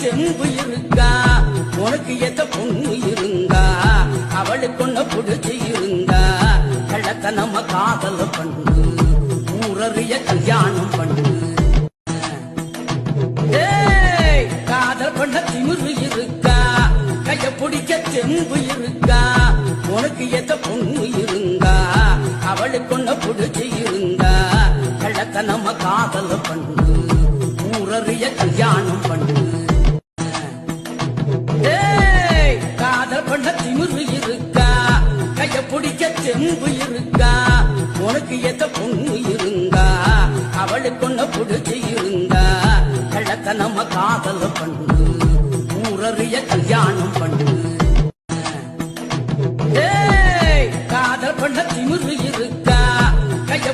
செம்பு இருக்கா உனக்கு எத்த பொண்ணு இருந்தா அவளுக்கு ஒன்ன புடிச்சு இருந்தா கள்ளத்தனம காதல பண்ணு ஊரறிய கல்யாணம் பண்ணு காதல் பண்ண திமிரு இருக்கா கைய பிடிக்க செம்பு இருக்கா உனக்கு எத்த பொண்ணு இருந்தா அவளுக்கு ஒன்ன புடிச்சு இருந்தா கள்ளத்தனம காதல பண்ணு ஊரறிய கல்யாணம் பண்ணு காதல் பண்ண திமிரு இருக்கா கைய பிடிக்க செம்பு இருக்கா உனக்கு எத்த பொண்ணு இருந்தா அவளுக்கு ஒன்ன புடிச்சு இருந்தா கள்ளத்தனம காதல பண்ணு ஊரறிய கல்யாணம் பண்ணு